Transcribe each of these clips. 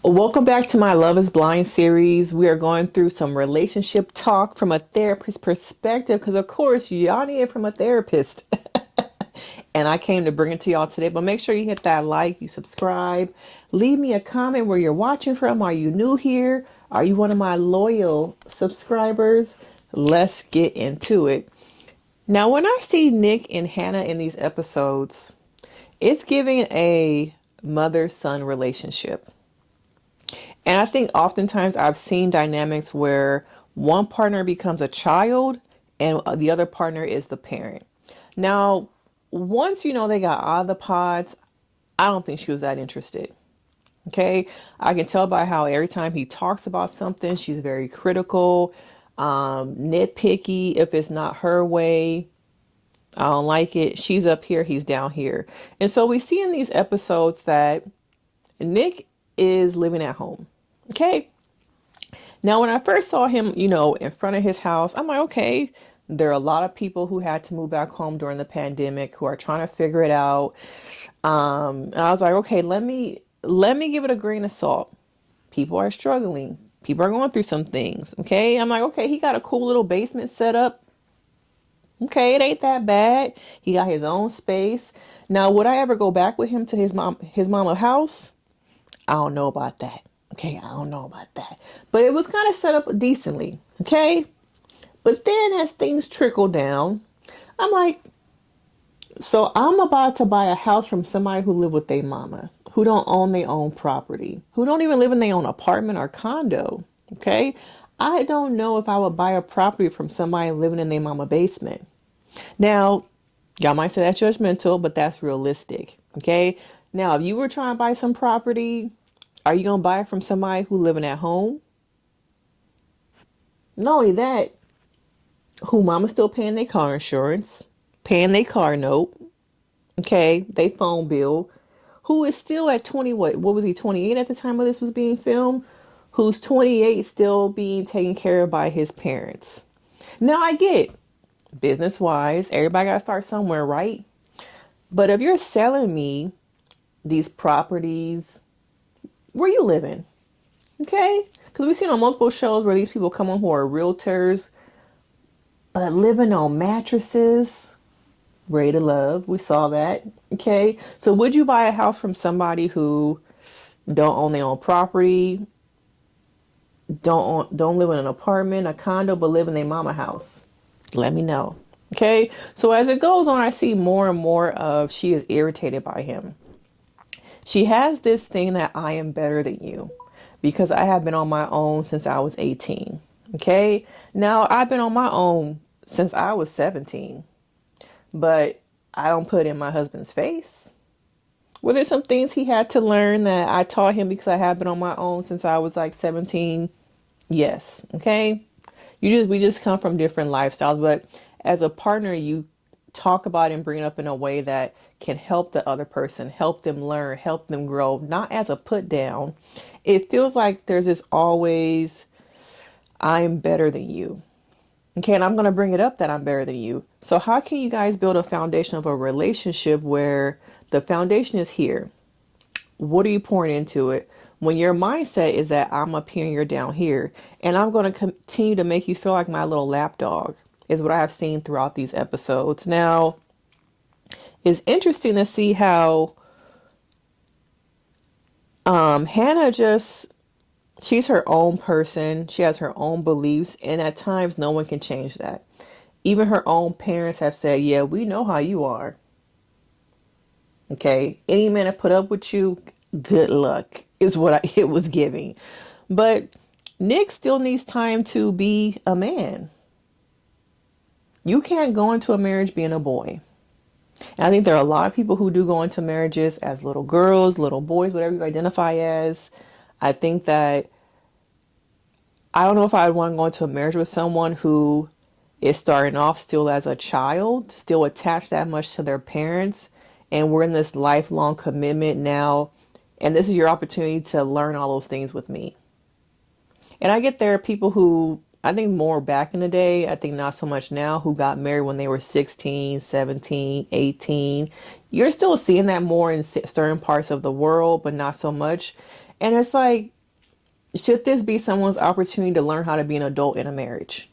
Welcome back to my Love is Blind series. We are going through some relationship talk from a therapist perspective because, of course, y'all need it from a therapist. And I came to bring it to y'all today. But make sure you hit that like, you subscribe, leave me a comment where you're watching from. Are you new here? Are you one of my loyal subscribers? Let's get into it. Now, when I see Nick and Hannah in these episodes, it's giving a mother-son relationship. And I think oftentimes I've seen dynamics where one partner becomes a child and the other partner is the parent. Now, once they got out of the pods, I don't think she was that interested. Okay. I can tell by how every time he talks about something, she's very critical, nitpicky. If it's not her way, I don't like it. She's up here, he's down here. And so we see in these episodes that Nick is living at home. Okay. Now, when I first saw him, in front of his house, I'm like, okay, there are a lot of people who had to move back home during the pandemic who are trying to figure it out. And I was like, okay, let me give it a grain of salt. People are struggling. People are going through some things. Okay. I'm like, okay, he got a cool little basement set up. Okay, it ain't that bad. He got his own space. Now, would I ever go back with him to his mama house? I don't know about that. Okay, I don't know about that. But it was kind of set up decently. Okay. But then as things trickle down, I'm like, so I'm about to buy a house from somebody who live with their mama, who don't own their own property, who don't even live in their own apartment or condo. Okay. I don't know if I would buy a property from somebody living in their mama basement. Now, y'all might say that's judgmental, but that's realistic. Okay. Now, if you were trying to buy some property, are you going to buy it from somebody who living at home? Not only that, who mama's still paying their car insurance, paying their car note, okay, they phone bill, who is still at 20, what was he, 28 at the time of this was being filmed, who's 28 still being taken care of by his parents. Now I get business wise, everybody got to start somewhere, right? But if you're selling me these properties, where you living? Okay? Because we've seen on multiple shows where these people come on who are realtors, but living on mattresses, Ray to love. We saw that. Okay. So would you buy a house from somebody who don't own their own property, don't live in an apartment, a condo, but live in their mama house? Let me know. Okay. So as it goes on, I see more and more of she is irritated by him. She has this thing that I am better than you because I have been on my own since I was 18. Okay. Now I've been on my own since I was 17, but I don't put it in my husband's face. Were there some things he had to learn that I taught him because I have been on my own since I was like 17? Yes. Okay. We just come from different lifestyles, but as a partner, you talk about and bring it up in a way that can help the other person, help them learn, help them grow, not as a put down. It feels like there's this always, I'm better than you. Okay, and I'm going to bring it up that I'm better than you. So how can you guys build a foundation of a relationship where the foundation is here? What are you pouring into it? When your mindset is that I'm up here and you're down here, and I'm going to continue to make you feel like my little lapdog, is what I have seen throughout these episodes. Now, it's interesting to see how Hannah she's her own person. She has her own beliefs, and at times no one can change that. Even her own parents have said, yeah, we know how you are. Okay. Any man that put up with you, good luck is what it was giving. But Nick still needs time to be a man. You can't go into a marriage being a boy. And I think there are a lot of people who do go into marriages as little girls, little boys, whatever you identify as. I think that I don't know if I would want to go into a marriage with someone who is starting off still as a child, still attached that much to their parents, and we're in this lifelong commitment now, and this is your opportunity to learn all those things with me. And I get there are people who I think more back in the day, I think not so much now, who got married when they were 16, 17, 18. You're still seeing that more in certain parts of the world, but not so much. And it's like, should this be someone's opportunity to learn how to be an adult in a marriage?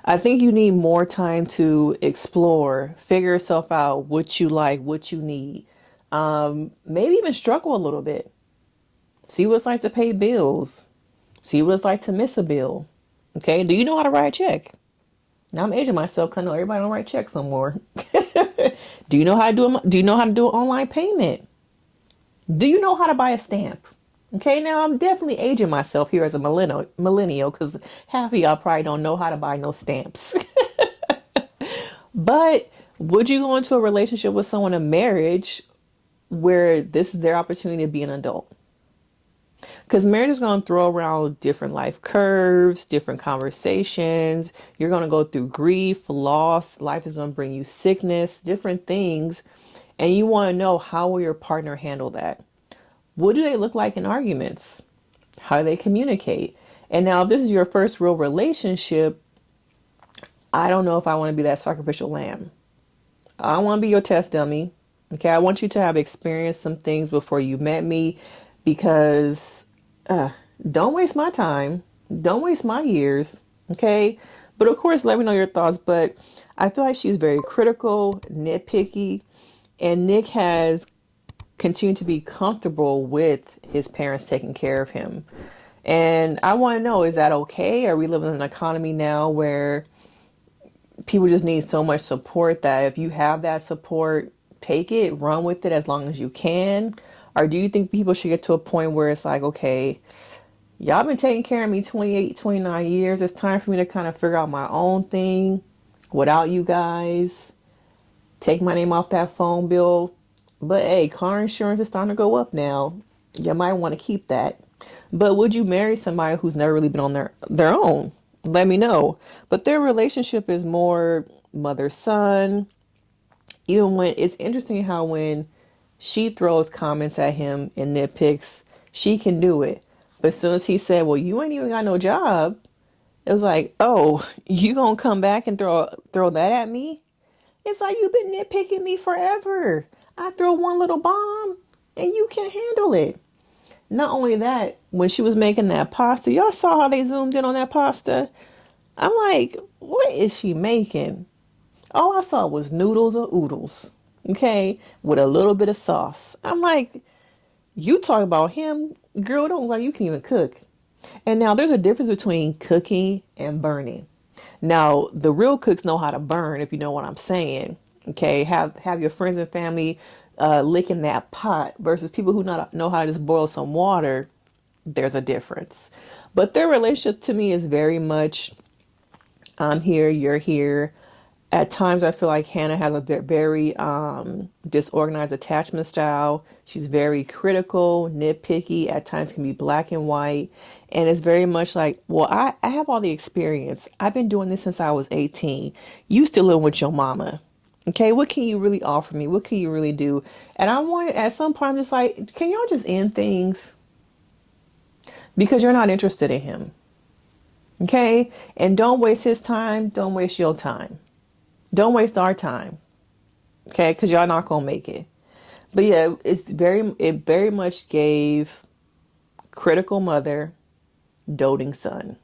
I think you need more time to explore, figure yourself out, what you like, what you need. Maybe even struggle a little bit. See what it's like to pay bills. See what it's like to miss a bill. Okay, do you know how to write a check? Now I'm aging myself because I know everybody don't write checks no more. Do you know how to do? Do you know how to do an online payment? Do you know how to buy a stamp? Okay, now I'm definitely aging myself here as a millennial because half of y'all probably don't know how to buy no stamps. But would you go into a relationship with someone in marriage where this is their opportunity to be an adult? Because marriage is going to throw around different life curves, different conversations. You're going to go through grief, loss. Life is going to bring you sickness, different things. And you want to know, how will your partner handle that? What do they look like in arguments? How do they communicate? And now, if this is your first real relationship, I don't know if I want to be that sacrificial lamb. I don't want to be your test dummy. Okay, I want you to have experienced some things before you met me, because don't waste my time. Don't waste my years. Okay, but of course, let me know your thoughts. But I feel like she's very critical, nitpicky, and Nick has continued to be comfortable with his parents taking care of him. And I want to know, is that okay? Are we living in an economy now where people just need so much support that if you have that support, take it, run with it as long as you can? Or do you think people should get to a point where it's like, okay, y'all been taking care of me 28, 29 years. It's time for me to kind of figure out my own thing without you guys. Take my name off that phone bill. But hey, car insurance is starting to go up now. You might want to keep that. But would you marry somebody who's never really been on their own? Let me know. But their relationship is more mother son. Even when it's interesting how when she throws comments at him and nitpicks, she can do it. But as soon as he said, "Well, you ain't even got no job," it was like, "Oh, you gonna come back and throw that at me?" It's like, you've been nitpicking me forever. I throw one little bomb and you can't handle it. Not only that, when she was making that pasta, y'all saw how they zoomed in on that pasta? I'm like, what is she making? All I saw was noodles or oodles, okay, with a little bit of sauce. I'm like, you talk about him, girl, it don't look like you can even cook. And now there's a difference between cooking and burning. Now, the real cooks know how to burn, if you know what I'm saying. Okay, have your friends and family licking that pot versus people who not know how to just boil some water. There's a difference. But their relationship to me is very much, I'm here, you're here. At times, I feel like Hannah has a very disorganized attachment style. She's very critical, nitpicky, at times can be black and white. And it's very much like, well, I have all the experience. I've been doing this since I was 18. You still live with your mama. Okay, what can you really offer me? What can you really do? And I want, at some point, I'm just like, can y'all just end things? Because you're not interested in him. Okay? And don't waste his time. Don't waste your time. Don't waste our time, okay? Because y'all not gonna make it. But yeah, it very much gave critical mother, doting son,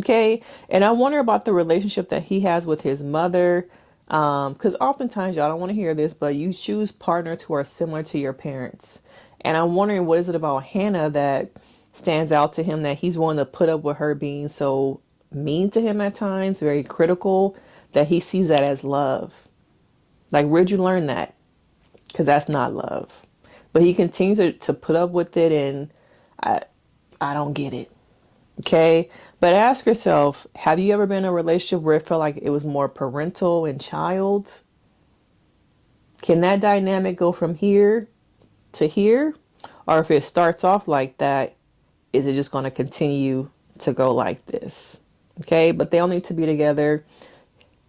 okay? And I wonder about the relationship that he has with his mother, because oftentimes y'all don't want to hear this, but you choose partners who are similar to your parents. And I'm wondering, what is it about Hannah that stands out to him that he's willing to put up with her being so mean to him at times, very critical, that he sees that as love. Like, where'd you learn that? Because that's not love. But he continues to put up with it, and I, I don't get it. Okay? But ask yourself, have you ever been in a relationship where it felt like it was more parental and child? Can that dynamic go from here to here? Or if it starts off like that, is it just going to continue to go like this? Okay? But they all need to be together.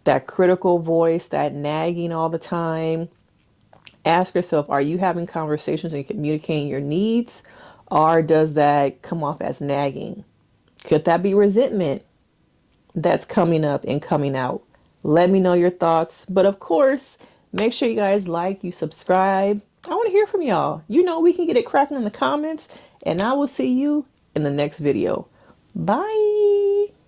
That critical voice, that nagging all the time. Ask yourself, are you having conversations and communicating your needs? Or does that come off as nagging? Could that be resentment that's coming up and coming out? Let me know your thoughts. But of course, make sure you guys like, you subscribe. I want to hear from y'all. You know, we can get it cracking in the comments, and I will see you in the next video. Bye.